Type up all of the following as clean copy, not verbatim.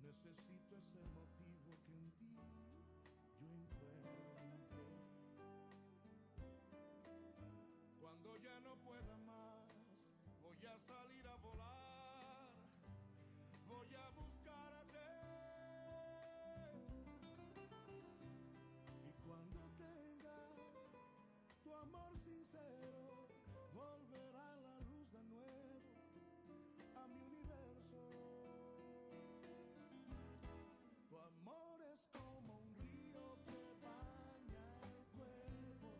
Necesito ese motivo que en ti yo encuentro. Cuando ya no pueda más, voy a salir a volar, voy a buscarte. Y cuando tenga tu amor sincero, volverá la luz de nuevo a mi universo. Tu amor es como un río que baña el cuerpo,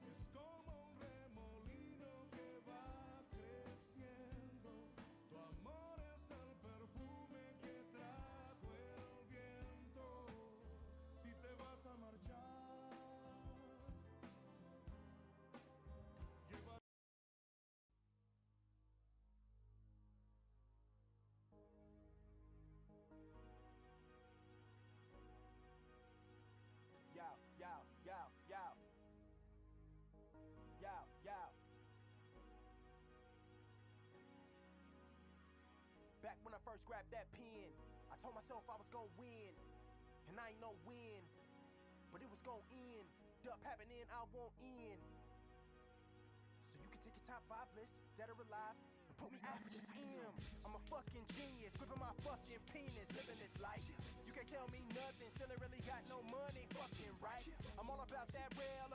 es como un remolino que va creciendo. Tu amor es el perfume que trajo el viento. Si te vas a marchar, lleva. Yo, yo, yo, yo. Yo, yo. Back when I first grabbed that pen, I told myself I was gonna win. And I ain't no win, but it was gonna end. Up happening, I won't end. So you can take your top 5 list, dead or alive, and put me after M. I'm a fucking genius, gripping my fucking penis, living this life. You can't tell me nothing, still ain't really got no money, fucking right. I'm all about that real,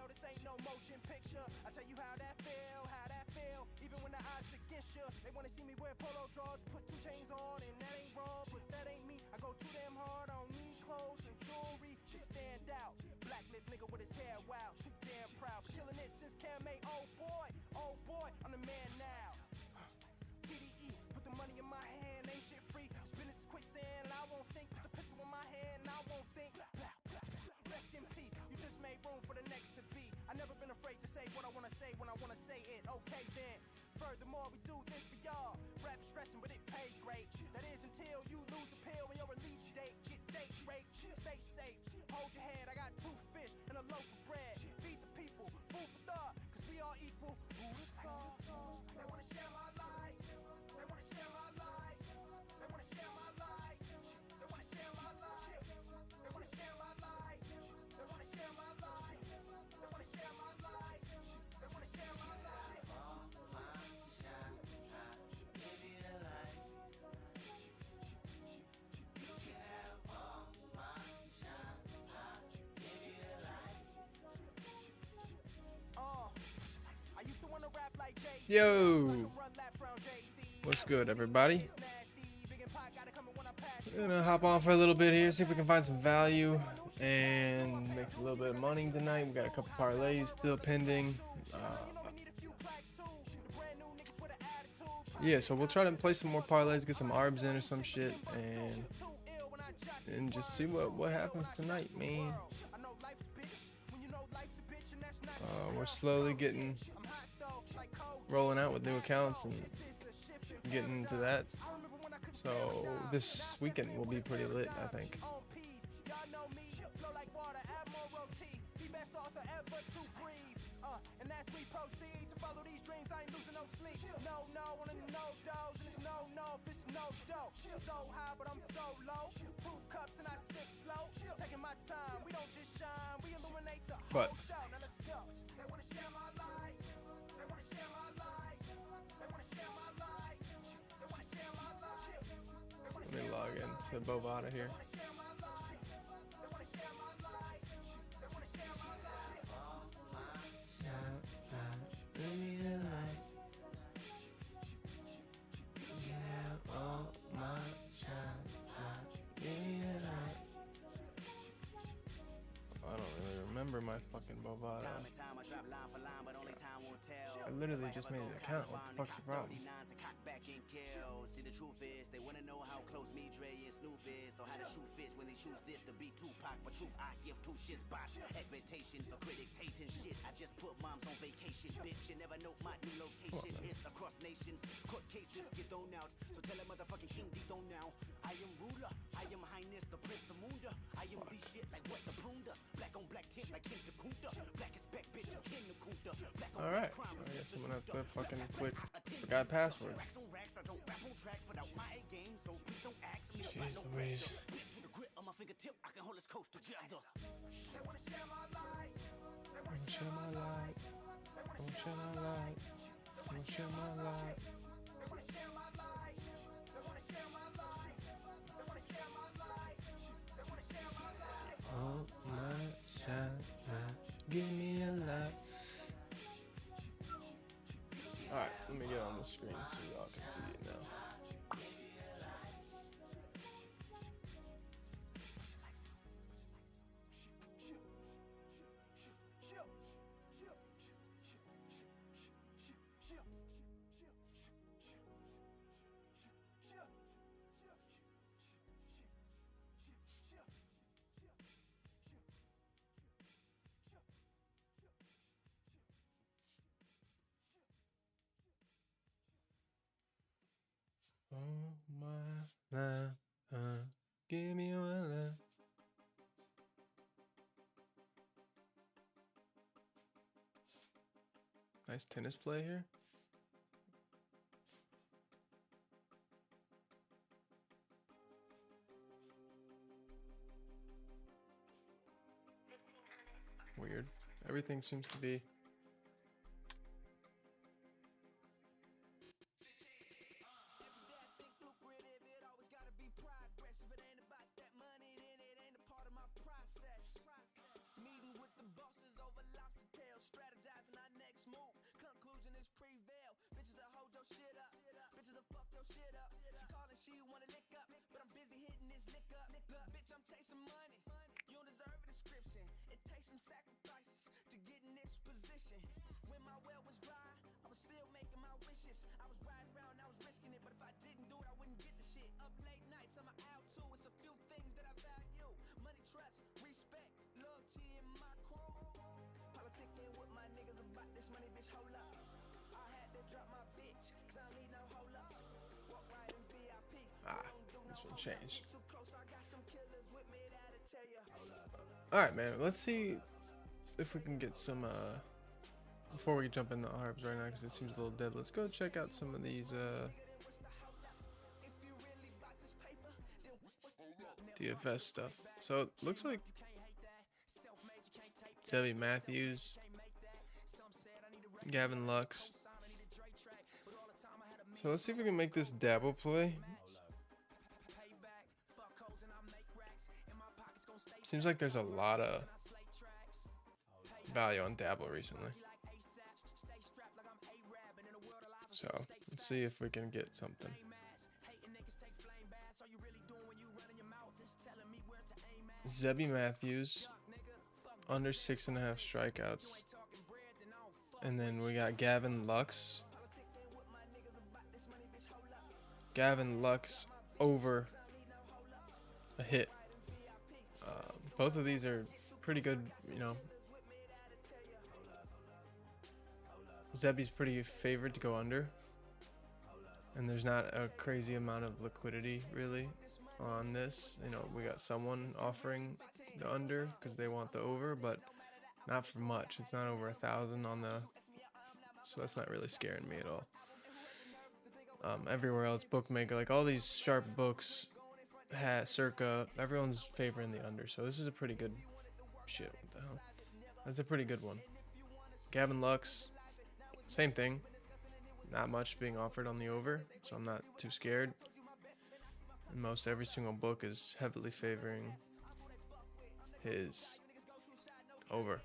this ain't no motion picture. I tell you how that feel, even when the odds against you. They wanna see me wear polo drawers, put 2 chains on, and that ain't wrong, but that ain't me. I go too damn hard on me, clothes and jewelry to stand out. Black lip nigga with his hair wild, too damn proud, but killing it since Cam A. Oh boy, I'm the man now. TDE, put the money in my hand, ain't shit free. Spin this quicksand, and I won't sink. Put the pistol in my hand, and I won't think. Blah, blah, blah. Rest in peace, you just made room for the next to be. I never been afraid to say what I wanna say when I wanna say it. Okay then. Furthermore, we do this for y'all. Rap stressing, but it pays great. That is until you lose a pill when your release date. Get date rate, stay safe. Hold your head, I got 2 fish and a loaf of bread. Feed the people, food for thought, cause we all equal. Who would've thought? They wanna share my life. They wanna share my life. They wanna share my life. They wanna share my life. They wanna share my life. They wanna share my life. They wanna share my life. They wanna share my life. All my shine, I give you the light. You can have all my shine, I give you the light. I used to wanna rap like Jay-Z. Yo, what's good, everybody? We're gonna hop on for a little bit here, see if we can find some value and make a little bit of money tonight. We got a couple parlays still pending. Yeah, so we'll try to play some more parlays, get some arbs in or some shit, and just see what happens tonight, man. We're slowly rolling out with new accounts and getting into that. So this weekend will be pretty lit, I think. And as we proceed to follow these dreams, I ain't losing no sleep. No, on a no dose, and it's no, if it's no dough. So high, but I'm so low. 2 cups and I sip slow. Taking my time, we don't just shine, we illuminate the whole show. Now let's go. They wanna share my life. They wanna share my life. They wanna share my life. They wanna share my life. Let me log into Bovada here. Give me the light. You can have all my shine, I give you the light. I don't really remember my fucking Bovada. I literally just made an account. What the fuck's the problem? See, the truth is, they wanna know how close me, Dre, and Snoop is. So how the shoe fits when they choose this to be Tupac. But truth, I give 2 shits bot. Expectations of critics hating shit. I just put moms on vacation, bitch. You never know my new location. It's across nations. Court cases get thrown out. So tell a motherfucking king be thrown now. I am ruler. I am highness, the prince of Munda. I am the shit like what the prune does. Black on black tint like Kim the Kunta. Black is back, bitch. I'm Kim the Kunta. Alright, I guess I'm gonna have to fucking quit Forgot password. Racks on racks, I don't rap on tracks without my A game, so please don't ask me Jeez about no Louise. pressure. Bitch with a grip on my fingertip, I can hold this coast together. They wanna share my life. They wanna Don't share my light. Don't share my light. Don't share my light. They wanna share my life. They wanna share my life. They wanna share my life. They wanna share my life. Oh my shine, give me a light. Alright, let me get on the screen so y'all can see it now. Oh my life, give me one life. Nice tennis play here. Weird. Everything seems to be. This one changed. Alright, man. Let's see if we can get some, before we jump in the ARBs right now, because it seems a little dead. Let's go check out some of these, DFS stuff. So, it looks like Debbie Matthews, Gavin Lux. So, let's see if we can make this dabble play. Seems like there's a lot of value on dabble recently. So let's see if we can get something. Zebby Matthews, under 6.5 strikeouts. And then we got Gavin Lux. Gavin Lux over a hit. Both of these are pretty good, you know. Zebby's pretty favored to go under. And there's not a crazy amount of liquidity, really, on this. You know, we got someone offering the under because they want the over, but not for much. It's not over 1,000 on the... So that's not really scaring me at all. Everywhere else, bookmaker, like all these sharp books... Circa, everyone's favoring the under, so this is a pretty good shit. What the hell? That's a pretty good one. Gavin Lux, same thing. Not much being offered on the over, so I'm not too scared. And most every single book is heavily favoring his over.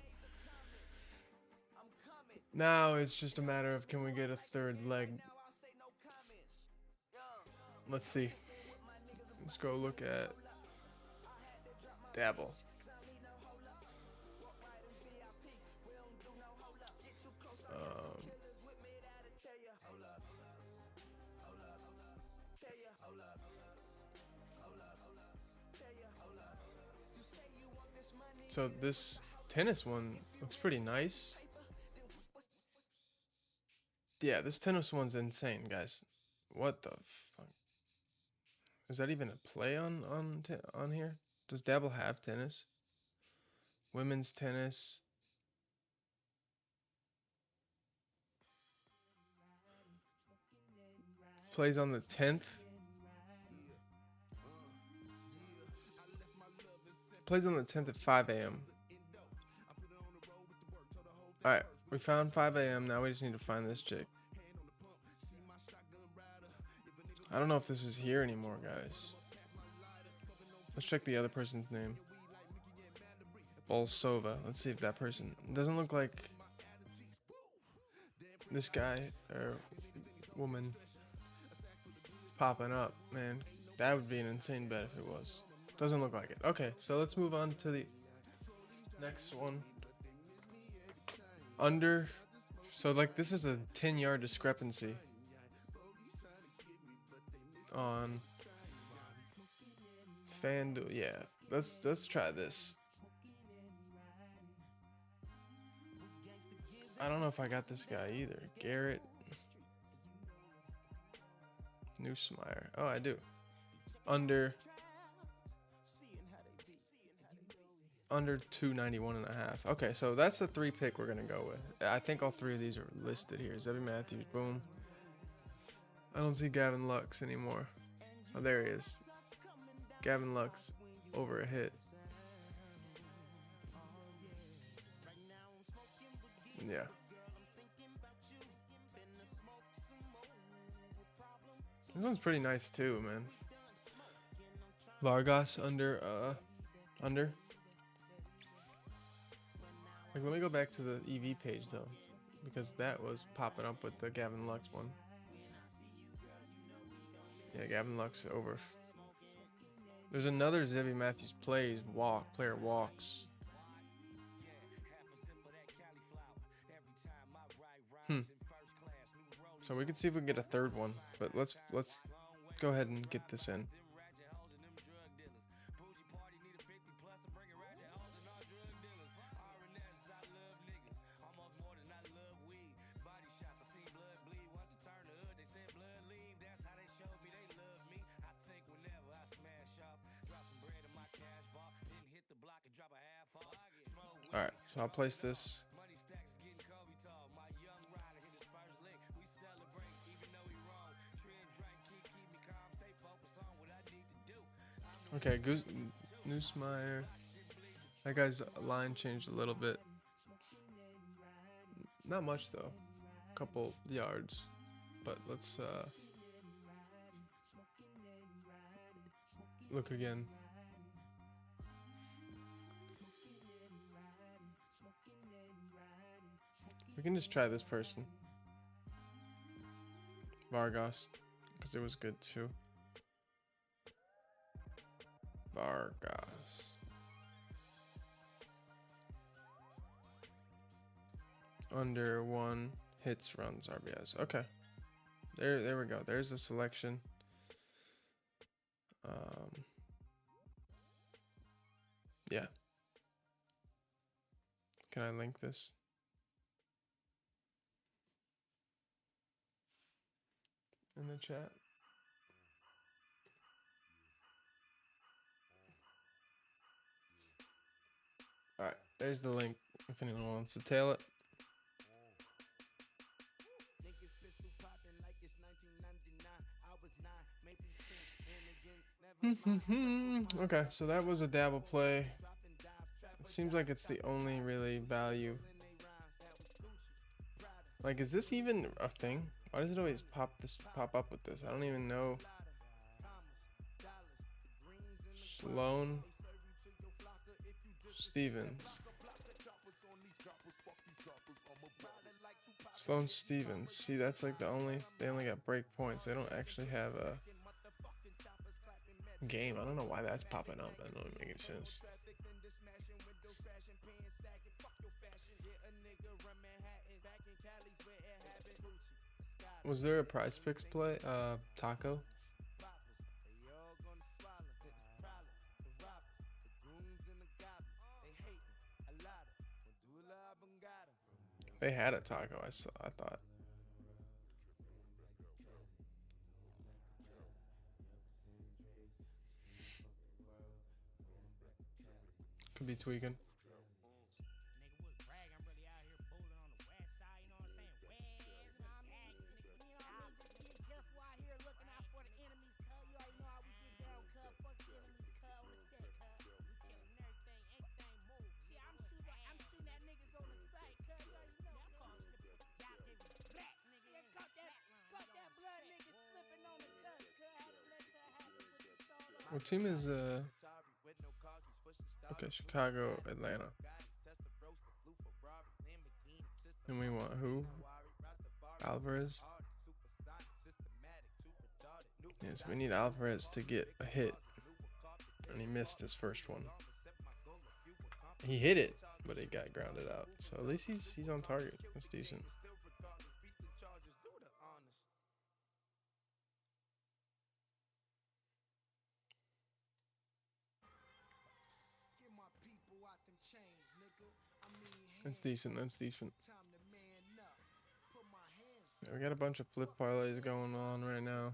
Now it's just a matter of can we get a third leg. Let's see. Let's go look at dabble. So this tennis one looks pretty nice. Yeah, this tennis one's insane, guys. What the fuck? Is that even a play on here? Does dabble have tennis? Women's tennis. Plays on the 10th. Plays on the 10th at 5 a.m. Alright, we found 5 a.m. Now we just need to find this chick. I don't know if this is here anymore, guys. Let's check the other person's name. Bolsova. Let's see if that person... Doesn't look like this guy or woman popping up, man. That would be an insane bet if it was. Doesn't look like it. Okay, so let's move on to the next one. Under. So, like, this is a 10-yard discrepancy on FanDuel. Yeah, let's try this. I don't know if I got this guy either. Garrett Neusmeyer. Oh, I do. Under 291.5. Okay, so that's the 3 pick we're gonna go with. I think all 3 of these are listed here. Zebby Matthews, boom. I don't see Gavin Lux anymore. Oh, there he is. Gavin Lux over a hit. Yeah. This one's pretty nice too, man. Vargas under. Like, let me go back to the EV page though, because that was popping up with the Gavin Lux one. Yeah, Gavin Lux over. There's another Zebby Matthews player walks. So we can see if we can get a third one, but let's go ahead and get this in. All right, so I'll place this. Okay, Neusmeyer. That guy's line changed a little bit. Not much though. A couple yards. But let's look again. We can just try this person. Vargas, because it was good too. Vargas. Under 1 hits, runs, RBIs. Okay. There we go. There's the selection. Yeah. Can I link this? In the chat? Alright, there's the link if anyone wants to tail it. Okay, so that was a dabble play. It seems like it's the only really value. Like, is this even a thing? Why does it always pop up with this? I don't even know. Sloan Stevens. Sloan Stevens. See, that's like the only. They only got break points. They don't actually have a game. I don't know why that's popping up. That doesn't make any sense. Was there a Prize Picks play? Taco? They had a taco, I thought. Could be tweaking. What team is okay, Chicago, Atlanta. And we want who? Alvarez. Yes, we need Alvarez to get a hit. And he missed his first one. He hit it, but it got grounded out. So at least he's on target. That's decent. That's decent. That's decent. Yeah, we got a bunch of flip parlays going on right now.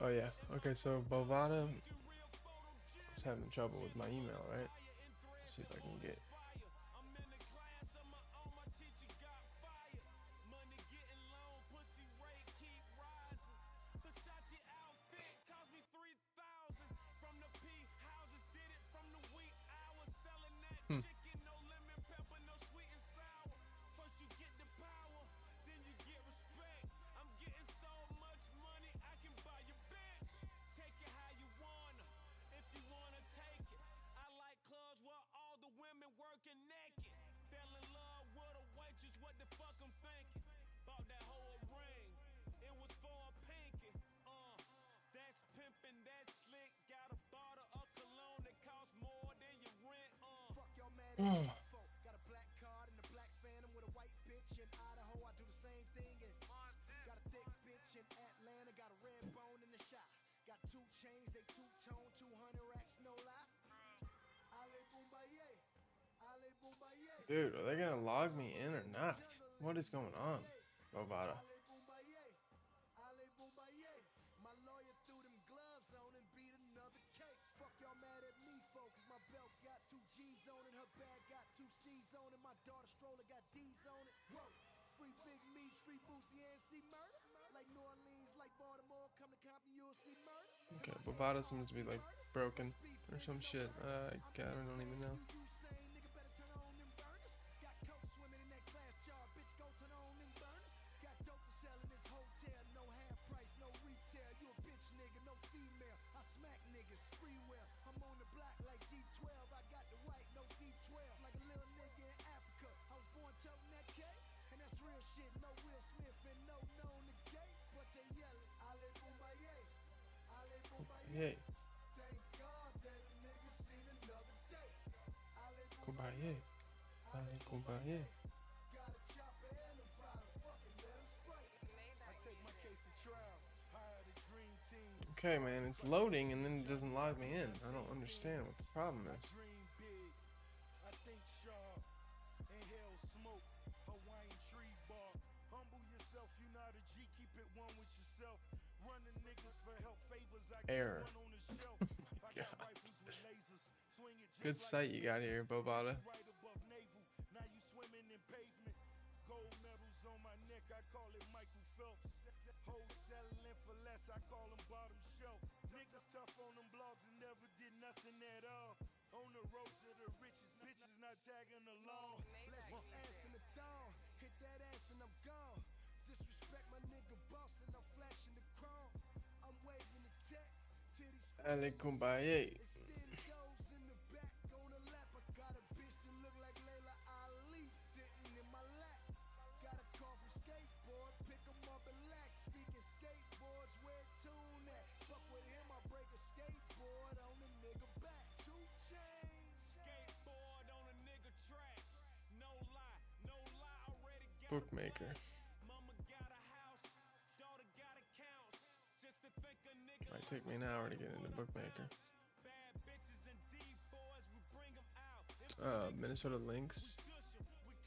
Oh yeah. Okay, so Bovada is having trouble with my email, right? Let's see if I can get. Got a black card and a black phantom with a white bitch in Idaho. I do the same thing in Montana. Got a thick bitch in Atlanta. Got a red bone in the shop. Got 2 chains, they two-tone, 200 racks, no lie. Ale Boombaye. Ale Boombaye. Dude, are they gonna log me in or not? What is going on, Bovada? Ale Boombaye. Ale Boombaye. My lawyer threw them gloves on and beat another case. Fuck y'all mad at me, folks. My belt got 2 G's on it. Her bag got 2 C's on it. My daughter stroller got D's on it. Whoa. Free Big Meech, free Boosie, and see murder. Like New Orleans, like Baltimore, come to Compton, you'll see murder. Okay, Bovada seems to be like broken or some shit. I don't even know. Hey. Kumbaya. Ale Kumbaya. Okay, man, it's loading and then it doesn't log me in. I don't understand what the problem is. Error. Oh my God. Good sight you got here, Bovada. On the road to the riches, bitches not tagging along. Bless his ass in the thong, hit that ass and I'm gone. Disrespect my nigga boss and I'm flashing the chrome. I'm waving the tech, titties. Ale Kumbaya. In the back on the lap, I got a bitch that look like Layla Ali sitting in my lap. Got a call from skateboard, pick 'em up and lax. Speaking skateboards, where tune at? Fuck with him, I break a skateboard on the nigga back. 2 chains. Skateboard on a nigga track. No lie, already got Bookmaker. Mama got a house, daughter got accounts. Just to think a nigga Might take me an hour to get into Bookmaker. bad bitches and D-boys, we bring 'em out. Minnesota Lynx. We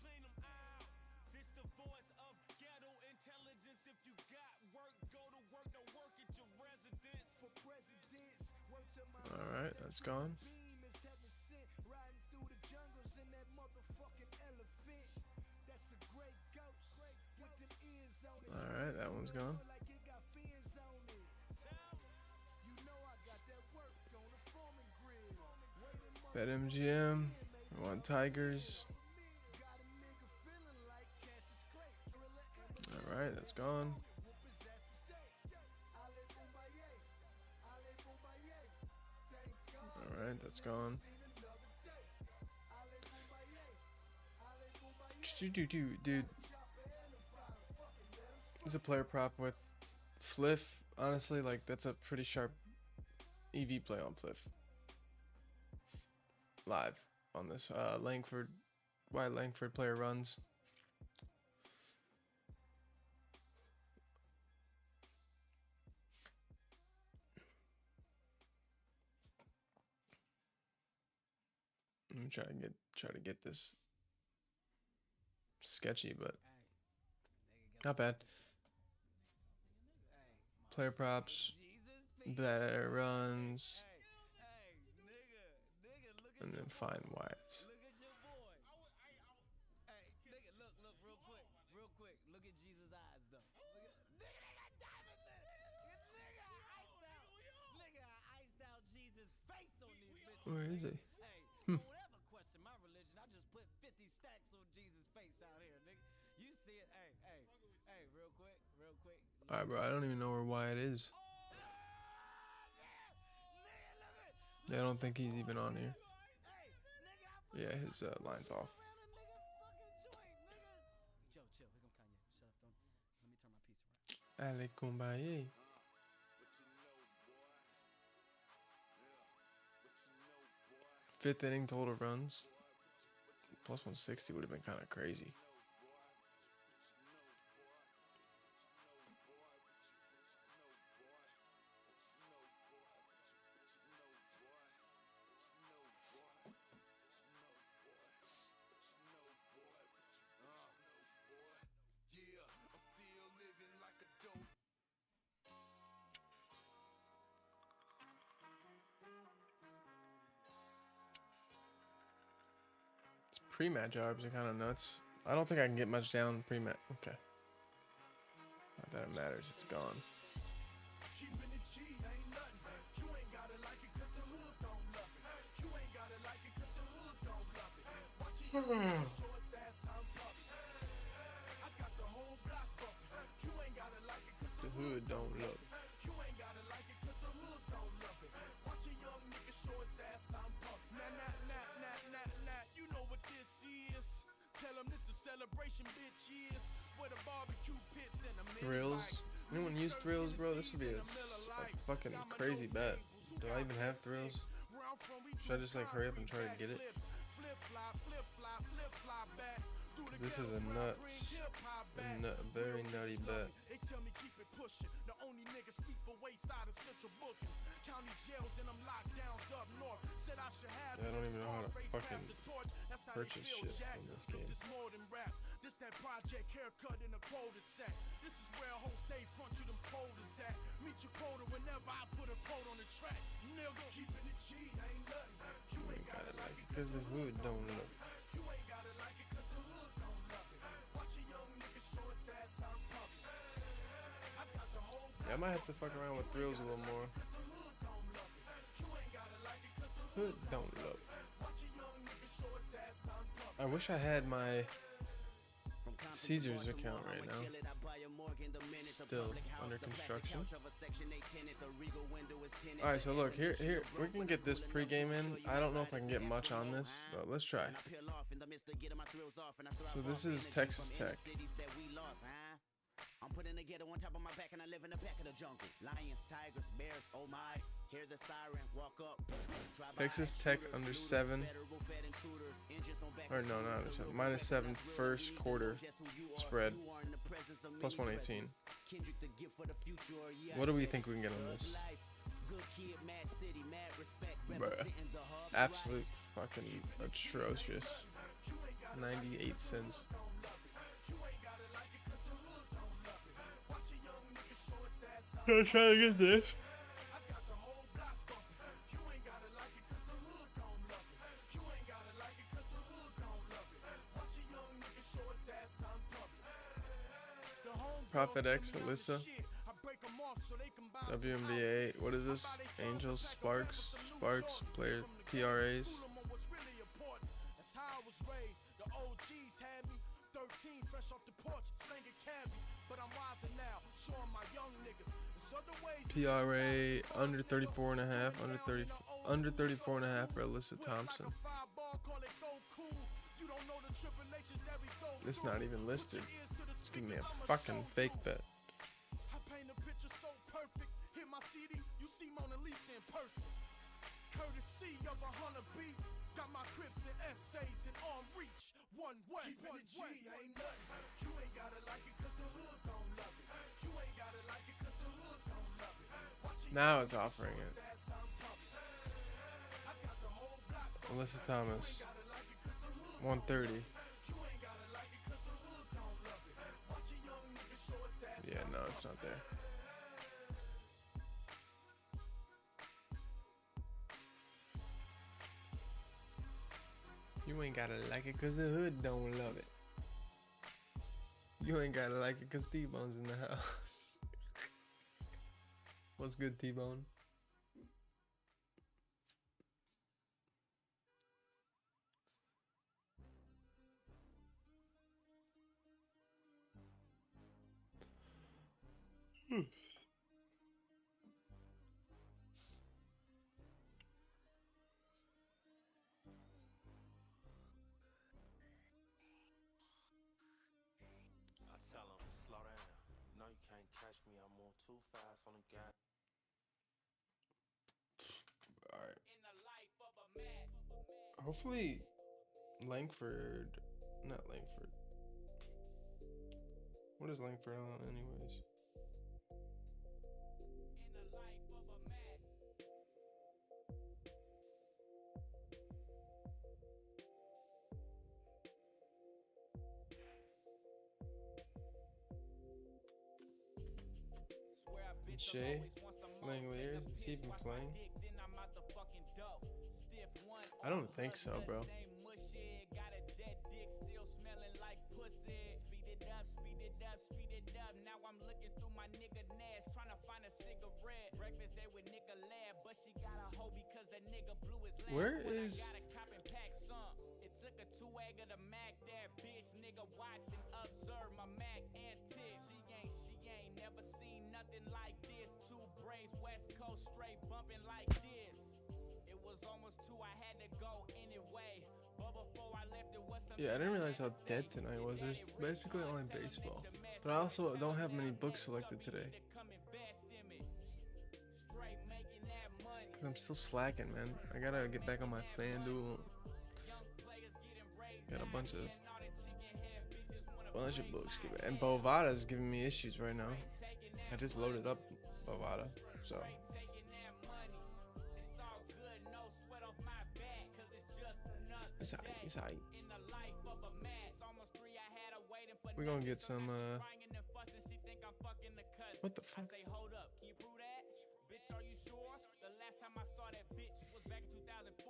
clean 'em out. This the voice of ghetto intelligence. If you got work, go to work, don't work at your residence. For presidents, work to my All right, that's gone. beam is heaven sent. Riding through the jungles in that motherfucking elephant. That's a great ghost with them ears on it. All right, that one's gone. Like it got BetMGM. I want Tigers. All right, that's gone. All right, that's gone. Dude, it's a player prop with Fliff. Honestly, like that's a pretty sharp EV play on Fliff. Live on this Langford, why Langford player runs. Let me try to get this sketchy, but not bad. Player props, better runs, and then find Wyatt's. Look at your boy. Hey, nigga, look, real quick. Look at Jesus' eyes, though. Nigga, they got diamonds in it. Nigga, I iced out Jesus' face on these bitches. Where is he? Hey, don't ever question my religion. I just put 50 stacks on Jesus' face out here, nigga. You see it? Hey, real quick. All right, bro. I don't even know where Wyatt is. Yeah, I don't think he's even on here. Yeah, his line's off. Ale Kumbaye. Fifth inning total runs. Plus 160 would have been kind of crazy. Pre-match arbs are kind of nuts. I don't think I can get much down pre-match. Okay. Not that it matters. It's gone. Keeping it G ain't nothing. You ain't gotta like it cause the hood don't love it. You ain't gotta like it cause the hood don't love it. Watching you short ass I'm puppy. I got the whole block bumping. You ain't gotta like it cause The hood don't look. you ain't gotta like it cause the hood don't love it. Watch a young nigga short ass I'm pumpy. Nah. You know what this is. Tell them this is celebration, bitch, is. Where the barbecue pits and the Thrills. Anyone use thrills, bro? This would be a fucking crazy bet. Do I even have thrills? Should I just like hurry up and try to get it? Because this is a very nutty bet. They tell me keep it pushing. The only niggas speak for wayside of central bookings. County jails and them lockdowns up north. Said I should have Yeah, I don't even know how to Scarface fucking pass the torch. That's how purchase they feel, shit Jack. in this Look, game. this more than rap. This that project haircut in a quota set. This is where Jose front you them quotas at. Meet your quota whenever I put a quote on the track. Nigga, keeping it G ain't nothing. You ain't gotta like it Because the hood don't look. You ain't gotta like it cause the hood don't love it. Watch a young nigga show his ass I'm pumpy. I got the whole Yeah, I might have to fuck around with thrills a little more. cause the hood don't love it. You ain't gotta like it cause the Hood don't look. watch a young nigga show his ass I'm pumpy. I wish I had my Caesar's account right now. Still under construction. Alright, so look, here, we can get this pregame in. I don't know if I can get much on this, but let's try. So this is Texas Tech. I'm putting the ghetto on top of my back and I live in the back of the jungle. Lions, tigers, bears, oh my. Hear the siren, walk up. Texas Tech under 7. Or no, not under 7. -7 first quarter spread. Plus 118. What do we think we can get on this? Bruh. Absolute fucking atrocious. 98 cents. I'm trying to get this. Prophet X, Alyssa, WNBA, what is this? Angels, Sparks, player PRAs, was raised. The OGs had me 13, fresh off the porch, slinging cabbie. But I'm wiser now, showing my young niggas. There's other ways. PRA under 34 and a half, under 34 and a half for Alyssa Thompson. It's not even listed. It's giving me a fucking fake bet. I paint a picture so perfect. Hit my CD, you see Mona Lisa in person. Courtesy of a hunter beat. Got my crips and essays in arm reach. One way, one way. Ain't nothing. You ain't gotta like it cause the hood don't love it. You ain't gotta like it cause the hood don't love it. Now it's offering it. Alyssa Thomas, 130. Yeah, no, it's not there. You ain't gotta like it cause the hood don't love it. You ain't gotta like it cause T-Bone's in the house. What's good, T-Bone? I tell him, slow down. No, you can't catch me. I move too fast on the gas. Alright. Hopefully Langford, not Langford. What is Langford on anyways? Shay Langoliers, is he even playing? I don't think so, bro. Where is straight bumping like this. It was almost 2, I had to go anyway. But before I left, it was some. Yeah, I didn't realize how dead tonight was. There's basically only baseball. But I also don't have many books selected today. I'm still slacking, man. I gotta get back on my FanDuel. Got a bunch of books. And Bovada's giving me issues right now. I just loaded up Bovada, so. It's aight. We're gonna get some, what the fuck? Bitch, are you sure? The last time I saw that bitch was back in 2004.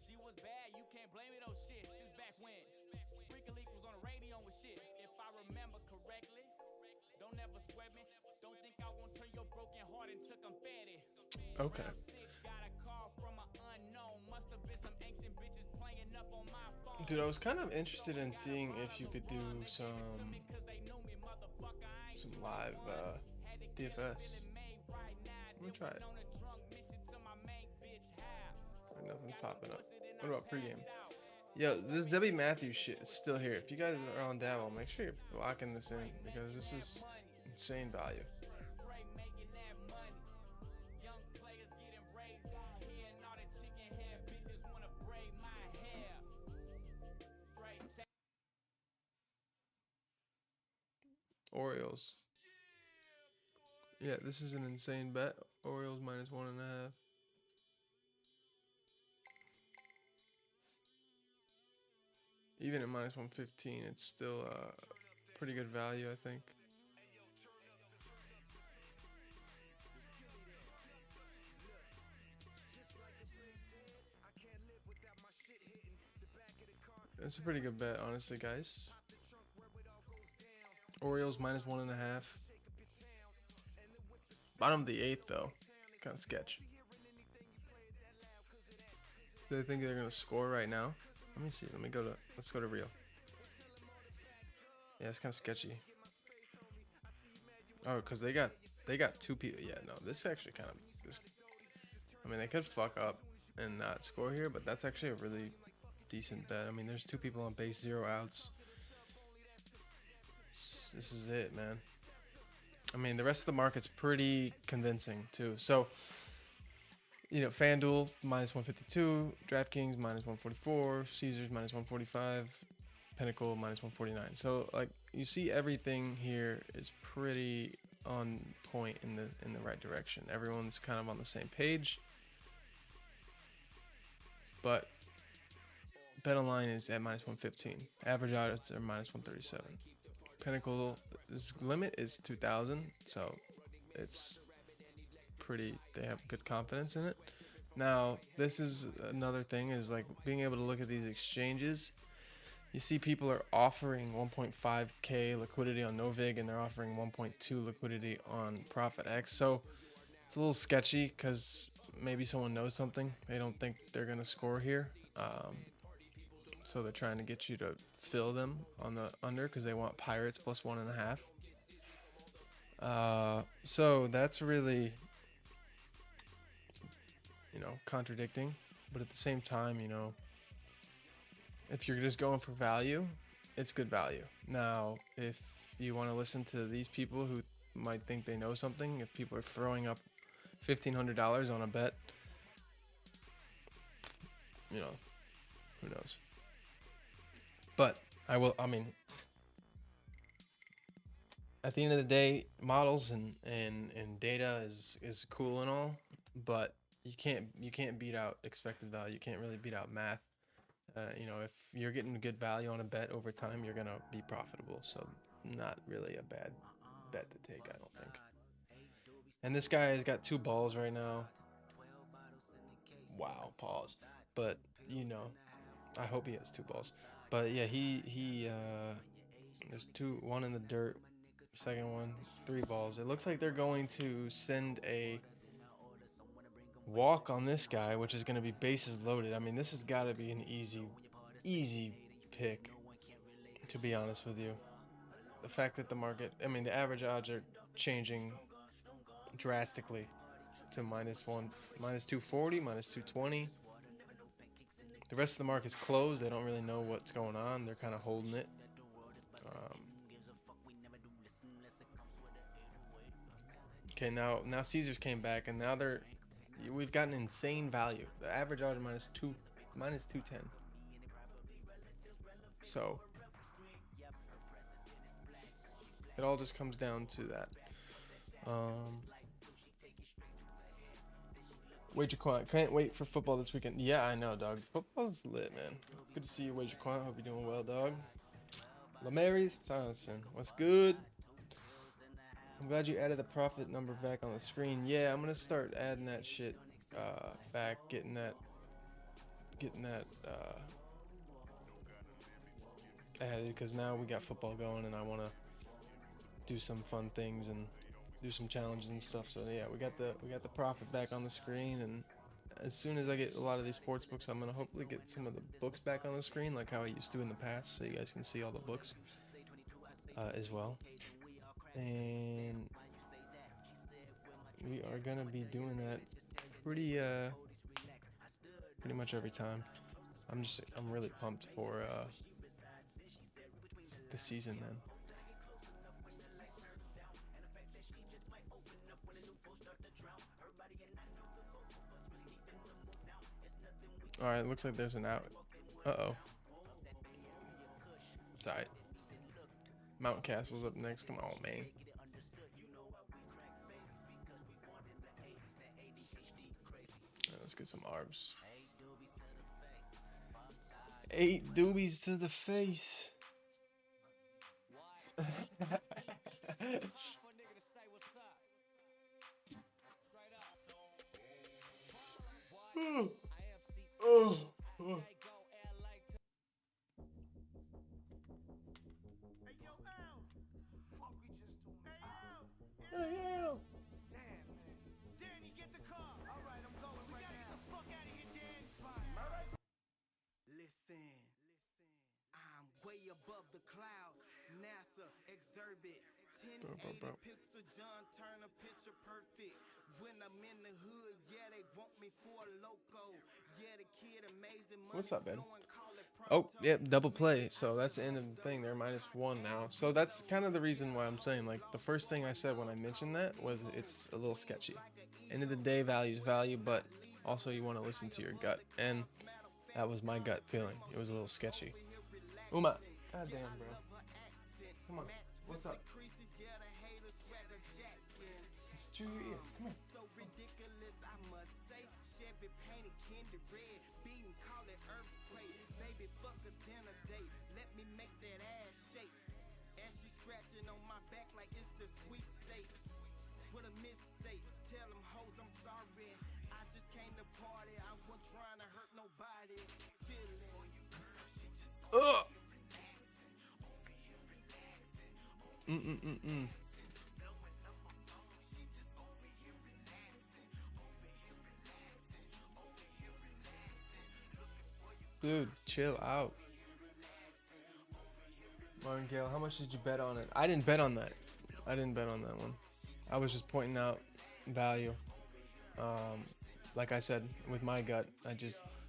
She was bad, you can't blame me though shit. Since back when Freakin' Leak was on the radio with shit. If I remember correctly, don't ever sweat me. Don't think I won't turn your broken heart into confetti. Okay. Dude, I was kind of interested in seeing if you could do some live DFS. I'm gonna try it. Nothing's popping up. What about pregame? Yo, this W Matthews shit is still here. If you guys are on Dabble, make sure you're locking this in because this is insane value. Orioles. Yeah, this is an insane bet. Orioles minus 1.5. Even at minus 115, it's still pretty good value, I think. It's a pretty good bet, honestly, guys. Orioles minus 1.5. Bottom of the 8th, though. Kind of sketch. Do they think they're going to score right now? Let me see. Let's go to real. Yeah, it's kind of sketchy. Oh, because they got two people. Yeah, no, this actually kind of this. I mean, they could fuck up and not score here, but that's actually a really decent bet. I mean, there's two people on base, 0 outs. This is it, man. I mean, the rest of the market's pretty convincing too. So, you know, FanDuel minus 152, DraftKings minus 144, Caesars minus 145, Pinnacle minus 149. So, like, you see everything here is pretty on point in the right direction. Everyone's kind of on the same page. But BetOnline is at minus 115. Average odds are minus 137. Pinnacle's limit is 2,000, so it's pretty. They have good confidence in it. Now, this is another thing is like being able to look at these exchanges. You see, people are offering 1.5K liquidity on Novig, and they're offering 1.2 liquidity on ProfitX. So it's a little sketchy because maybe someone knows something. They don't think they're gonna score here. So they're trying to get you to fill them on the under because they want Pirates plus 1.5. So that's really, you know, contradicting. But at the same time, you know, if you're just going for value, it's good value. Now, if you want to listen to these people who might think they know something, if people are throwing up $1,500 on a bet, you know, who knows? But I mean, at the end of the day, models and data is cool and all, but you can't beat out expected value. You can't really beat out math. You know, if you're getting good value on a bet over time, you're gonna be profitable. So not really a bad bet to take, I don't think. And this guy has got 2 balls right now. Wow, pause. But you know, I hope he has 2 balls. But yeah, he there's 2, one in the dirt, second one, 3 balls. It looks like they're going to send a walk on this guy, which is going to be bases loaded. I mean, this has got to be an easy pick, to be honest with you. The fact that the market, I mean, the average odds are changing drastically to -1, -240, -220. The rest of the market's closed. They don't really know what's going on. They're kind of holding it. Okay, now Caesars came back, and now we've gotten insane value. The average odds are -210. So it all just comes down to that. Wager Quant, can't wait for football this weekend. Yeah, I know, dog. Football's lit, man. Good to see you, Wager Quant. Hope you're doing well, dog. Lamaris Thompson, what's good? I'm glad you added the profit number back on the screen. Yeah, I'm gonna start adding that shit back, getting that added, because now we got football going, and I want to do some fun things and do some challenges and stuff. So yeah, we got the profit back on the screen, and as soon as I get a lot of these sports books, I'm gonna hopefully get some of the books back on the screen like how I used to in the past, so you guys can see all the books as well. And we are gonna be doing that pretty much every time. I'm really pumped for the season, man. All right, looks like there's an out. Uh-oh. It's all right. Mountain Castle's up next. Come on, man. Right, let's get some arbs. 8 doobies to the face. Listen. way above the clouds. NASA, exurb it. Bro. 1080 pixel John Turner, picture perfect. When I'm in the hood, yeah, they want me for a loco. Yeah, the kid amazing, money What's up, Ben? flowing, call it Oh, pronto. yep, double play. So that's the end of the thing. They're -1 now. So that's kind of the reason why I'm saying, like, the first thing I said when I mentioned that was it's a little sketchy. End of the day, value's value, but also you want to listen to your gut. And that was my gut feeling. It was a little sketchy. Uma. Goddamn, bro. Come on. What's up? Just chew your ear. Come on. So ridiculous, I must say. Chevy painted candy red, beating, call it earthquake. Baby, fuck a dinner date. Let me make that ass shake. And she scratching on my back like it's the sweet state. What a mistake. Tell them hoes I'm sorry. I just came to party. I wasn't trying to hurt nobody. Feeling. Ugh. Dude, chill out. Martin Gale, how much did you bet on it? I didn't bet on that. I didn't bet on that one. I was just pointing out value. Like I said, with my gut,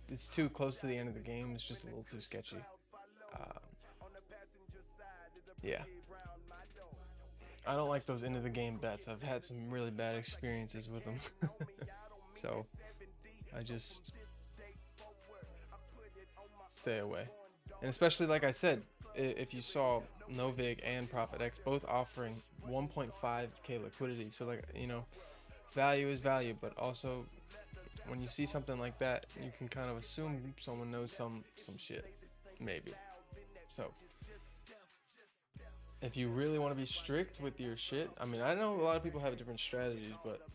it's too close to the end of the game. It's just a little too sketchy. Yeah. I don't like those end of the game bets. I've had some really bad experiences with them. So I just stay away. And especially, like I said, if you saw Novig and Profit X both offering 1.5k liquidity, so, like, you know, value is value, but also when you see something like that, you can kind of assume someone knows some shit, maybe. So if you really want to be strict with your shit, I mean, I know a lot of people have different strategies, but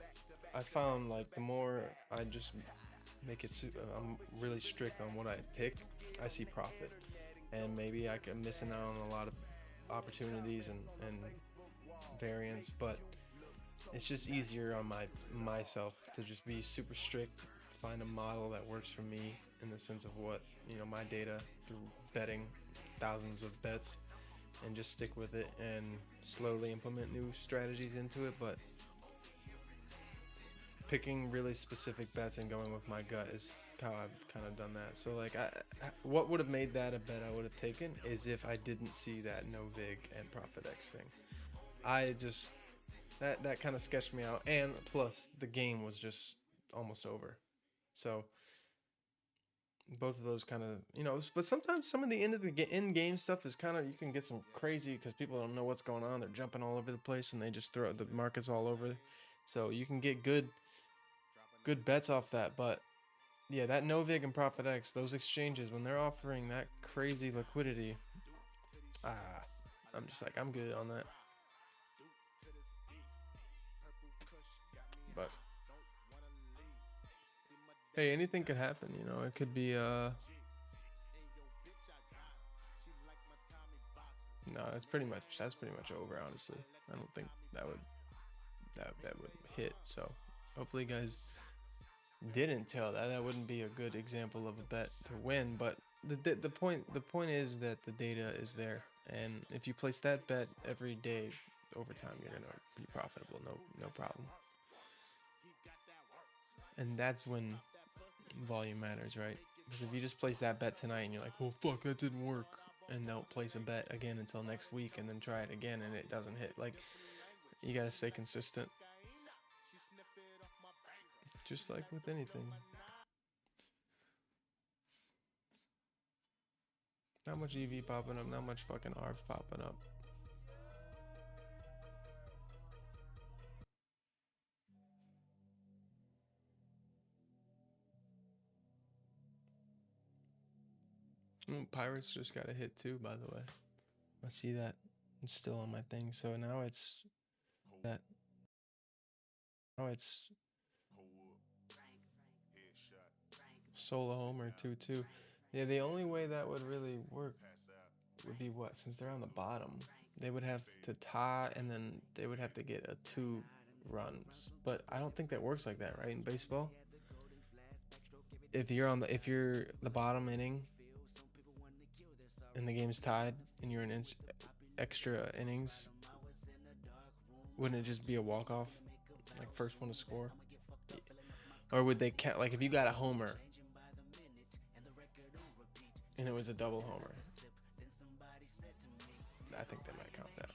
I found, like, the more I just make it, I'm really strict on what I pick, I see profit. And maybe I'm missing out on a lot of opportunities and variance, but it's just easier on myself to just be super strict, find a model that works for me in the sense of what, you know, my data through betting thousands of bets, and just stick with it and slowly implement new strategies into it. But picking really specific bets and going with my gut is how I've kind of done that. So, like, what would have made that a bet I would have taken is if I didn't see that Novig and Profit X thing. I just, that kind of sketched me out, and plus the game was just almost over. So both of those kind of, you know, but sometimes some of the in-game stuff is kind of, you can get some crazy because people don't know what's going on. They're jumping all over the place and they just throw the markets all over. So you can get good bets off that. But yeah, that Novig and Profit X, those exchanges, when they're offering that crazy liquidity, I'm just like, I'm good on that. But hey, anything could happen, you know. It could be no, that's pretty much over, honestly. I don't think that would hit. So hopefully you guys didn't tell that. That wouldn't be a good example of a bet to win, but the point is that the data is there, and if you place that bet every day over time, you're gonna be profitable, no problem. And that's when volume matters, right? Because if you just place that bet tonight and you're like, well, fuck, that didn't work, and don't place a bet again until next week and then try it again and it doesn't hit, like, you gotta stay consistent, just like with anything. Not much EV popping up, not much fucking ARBs popping up. Pirates just got a hit too, by the way. I see that. It's still on my thing. So now it's that. Now it's solo homer 2-2. Yeah, the only way that would really work would be what? Since they're on the bottom, they would have to tie, and then they would have to get a 2 runs. But I don't think that works like that, right? In baseball, if you're the bottom inning, and the game's tied and you're in extra innings, wouldn't it just be a walk-off? Like first one to score? Or would they count, like if you got a homer and it was a double homer, I think they might count that.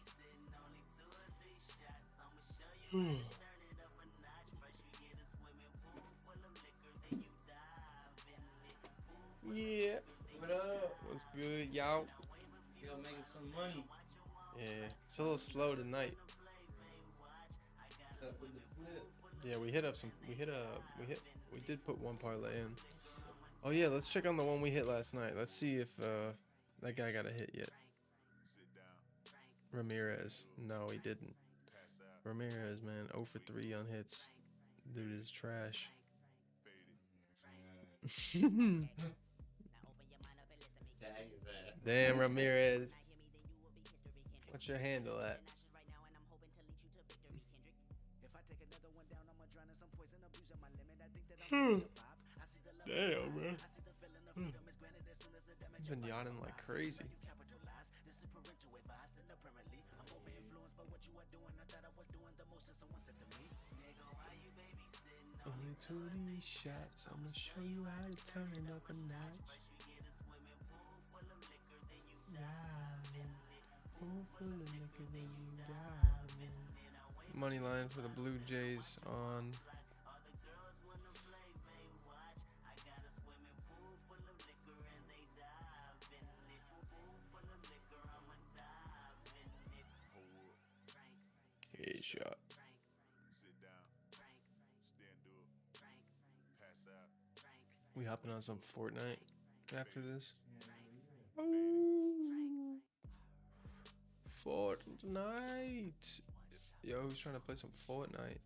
Yeah. What up? What's good, y'all? Yo, making some money. Yeah, it's a little slow tonight. What's up with the flip? Yeah, we did put one parlay in. Oh yeah, let's check on the one we hit last night. Let's see if that guy got a hit yet. Ramirez. No, he didn't. Ramirez, man, 0 for 3 on hits. Dude is trash. Damn, Ramirez. What's your handle at? Damn, man. I've been yawning like crazy. Only 2 of these shots, I'ma show you how to turn it up a notch. Money line for the Blue Jays on K shot. We hopping on some Fortnite after this. Ooh. Fortnite. Yo, who's trying to play some Fortnite?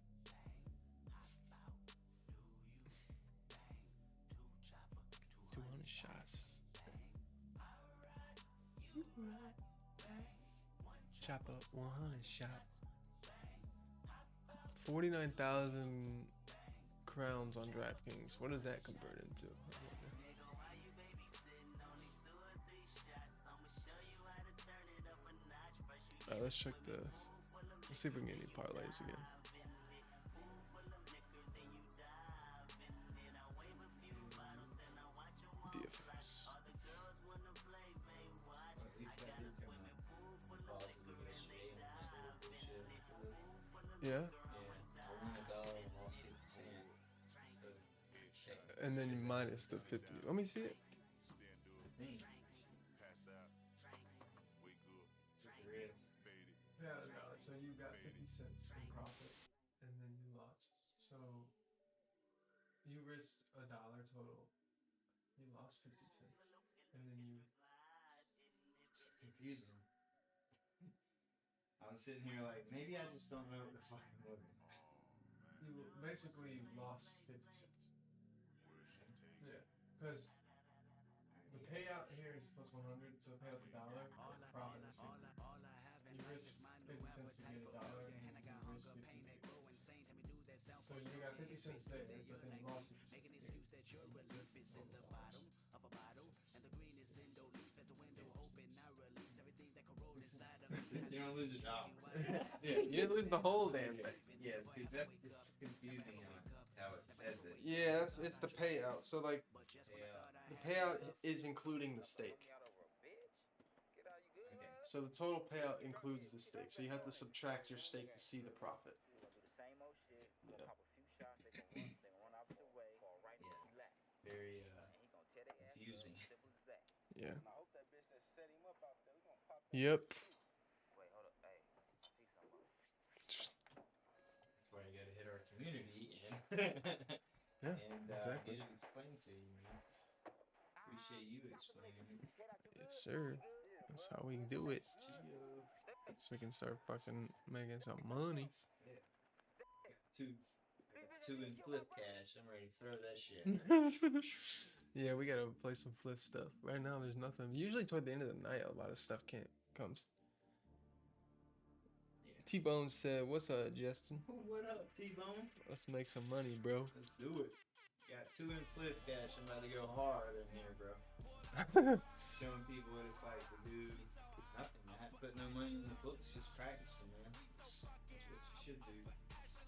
Shots. Chopper 100 shots. 49,000 crowns on DraftKings. What does that convert into? Let's check let's see if we can get any parlays again. DFS. Yeah. And then you minus the 50. Let me see it. Yeah, no, so you got 50 cents in profit, and then you lost. So you risked $1 total. You lost 50 cents, and then you. It's confusing. I'm sitting here like, maybe I just don't know what the fuck I'm looking at. You basically lost 50 cents. Yeah, because the payout here is plus 100, so the payout's $1, the profit is 50. You risk 50 cents to get $1, and you risk 50 to get 50 cents. So you got 50 cents there, but then you lost 50 cents here. You don't lose a dollar. Yeah, you didn't lose the whole damn thing. Yeah, dude, that's confusing on how it says it. Yeah, it's the payout. So like, the payout is including the stake. Okay. So the total payout includes the stake. So you have to subtract your stake to see the profit. Yeah. Very confusing. Yeah. Yep. That's why you gotta hit our community and Yeah, and exactly. get it explained to you, man. Appreciate you explaining it. Yes, sir. That's how we do it. So we can start fucking making some money. Yeah. Got two in flip cash. I'm ready to throw that shit. Yeah, we gotta play some flip stuff. Right now, there's nothing. Usually, toward the end of the night, a lot of stuff comes. Yeah. T-Bone said, "What's up, Justin? What up, T-Bone? Let's make some money, bro." Let's do it. Got 2 in flip cash. I'm about to go hard in here, bro. Showing people what it's like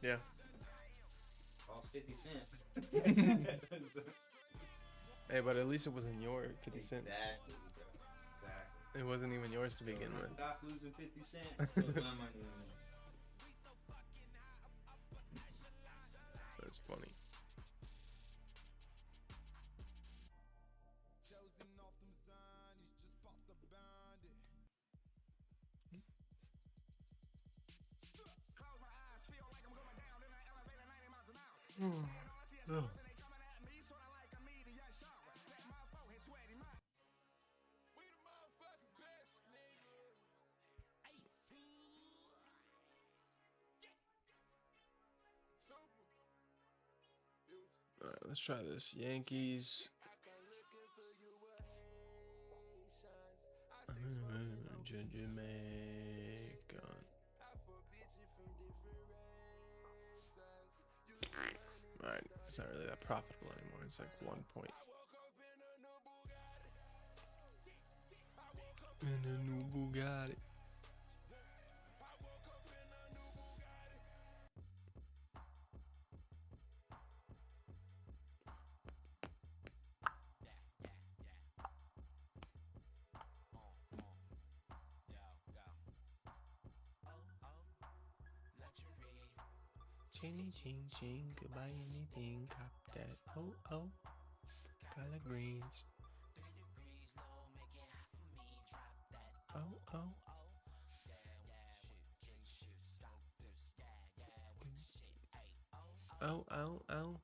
Yeah. Cost 50 cents. Hey, but at least it wasn't your 50 cent. Exactly, bro. Exactly. It wasn't even yours to Yo, begin when I with. stop losing 50 cents, put my money in there. That's funny. Oh. All right, let's try this. Yankees. Jamaica. All right, it's not really that profitable anymore. It's like 1 point. And a new Bugatti. Chinny ching ching, could buy anything, cop that. Oh oh, color greens. Oh oh. Oh oh oh.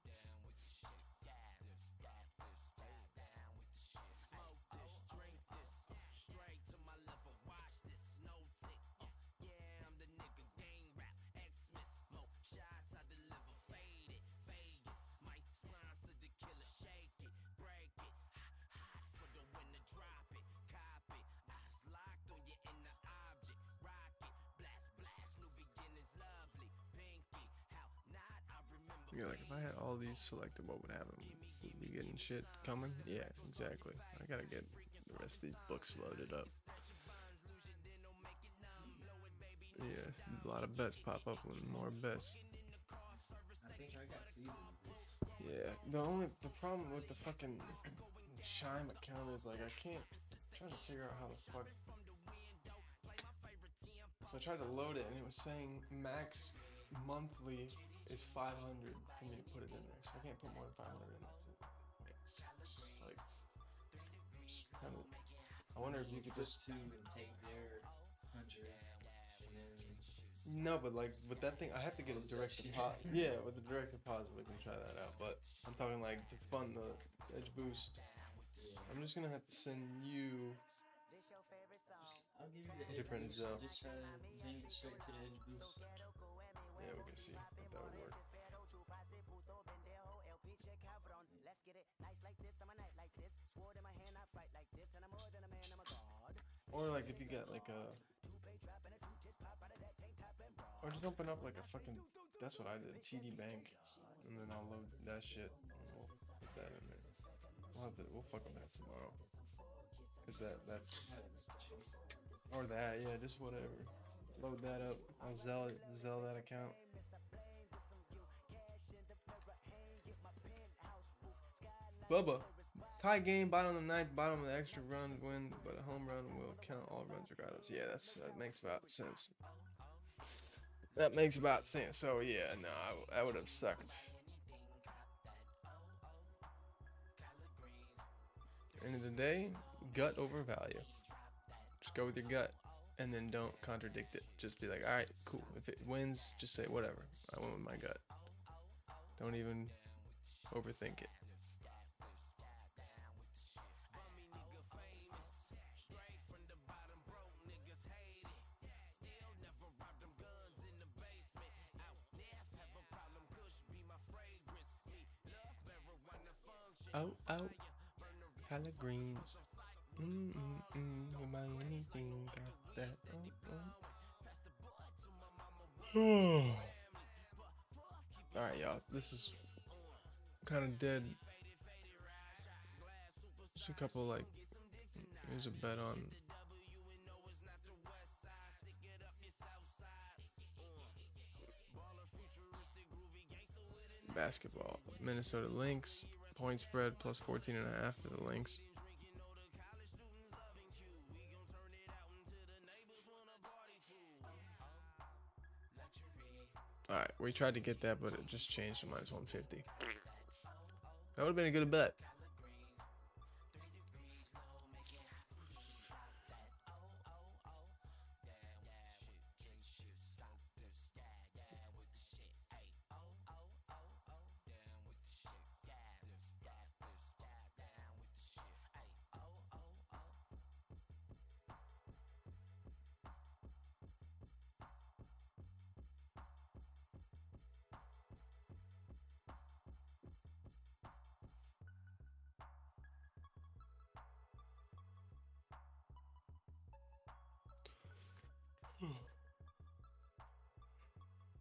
Yeah, like if I had all these selected, what would happen? Would we getting shit coming? Yeah, exactly. I gotta get the rest of these books loaded up. Yeah, a lot of bets pop up with more bets. I think I got 2 of this. Yeah, the problem with the fucking Chime account is like I can't. I'm trying to figure out how the fuck. So I tried to load it and it was saying max monthly is 500 for me to put it in there. So I can't put more than 500 in there. It's like just kind of. I wonder if you could just. 2 and take their 100 and then. No, but like with that thing, I have to get a direct deposit. Yeah, with the direct deposit, we can try that out. But I'm talking like to fund the Edge Boost. I'm just gonna have to send you. I'll give you the Edge Different Boost. zone. Just try to zing it straight to the Edge Boost. Yeah, we can see if that would work. Or like if you get like a. Or just open up like a fucking. That's what I did. TD Bank, and then I'll load that shit. And we'll put that in there. We'll fuck with that tomorrow. Cause that's. Or that, yeah, just whatever. Load that up. I'll Zell that account. Bubba. Tie game, bottom of the ninth, bottom of the extra run win, but a home run will count all runs regardless. Yeah, that makes about sense. That makes about sense. So yeah, no, I would have sucked. End of the day, gut over value. Just go with your gut, and then don't contradict it. Just be like, all right, cool. If it wins, just say whatever. I went with my gut. Don't even overthink it. Oh, oh, color greens. Buy anything, got that. Oh. All right, y'all. This is kind of dead. Just a couple like. Here's a bet on. basketball. Minnesota Lynx. Point spread plus 14.5 for the Lynx. Alright, we tried to get that, but it just changed to minus 150. That would have been a good bet.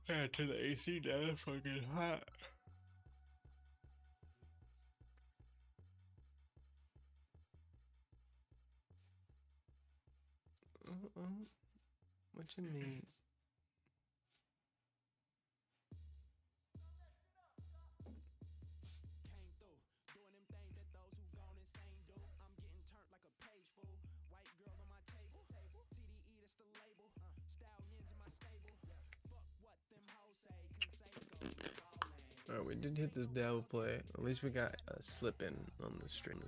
Yeah, to the AC now, fucking hot. What you mean? Alright, we did hit this double play. At least we got a slip in on the stream.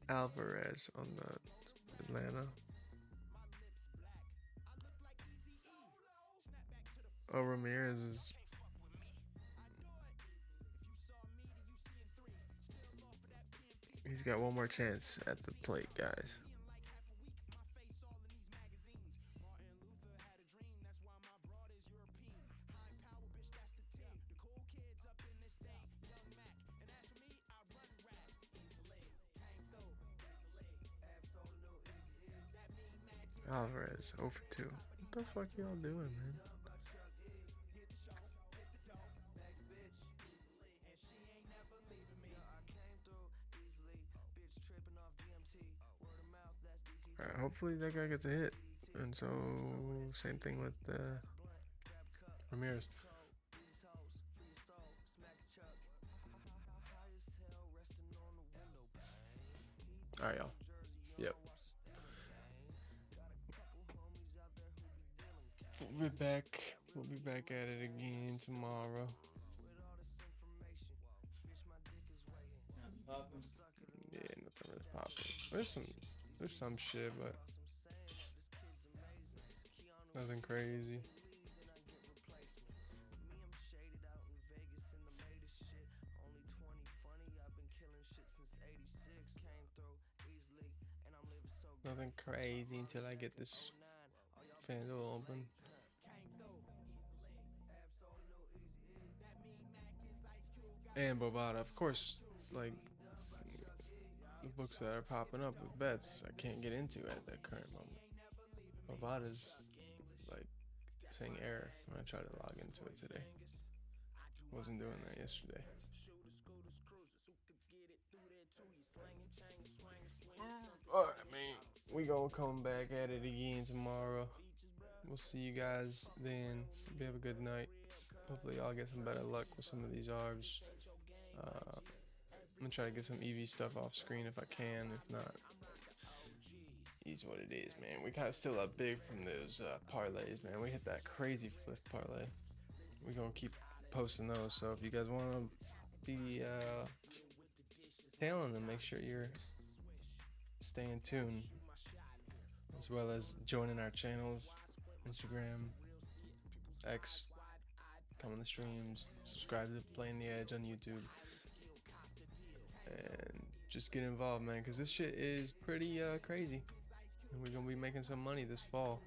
Alvarez on the Atlanta. Oh, Ramirez is. He's got one more chance at the plate, guys. Alvarez, 0 for 2. What the fuck y'all doing, man? Alright, hopefully that guy gets a hit. And so, same thing with Ramirez. Alright, y'all. Yep. We'll be back at it again tomorrow. Yeah, nothing really popping. There's some shit, but nothing crazy. Nothing crazy until I get this FanDuel open. And Bovada, of course, like the books that are popping up with bets I can't get into at the current moment. Bovada's like saying error when I try to log into it today. Wasn't doing that yesterday. Alright, man. We gonna come back at it again tomorrow. We'll see you guys then. Have a good night. Hopefully y'all get some better luck with some of these ARBs. I'm gonna try to get some EV stuff off screen if I can. If not, is what it is, man. We kind of still up big from those parlays, man. We hit that crazy flip parlay. We're gonna keep posting those. So if you guys want to be tailing them, make sure you're staying tuned, as well as joining our channels, Instagram, X, come on the streams, subscribe to Playing the Edge on YouTube, and just get involved, man, because this shit is pretty crazy, and we're gonna be making some money this fall.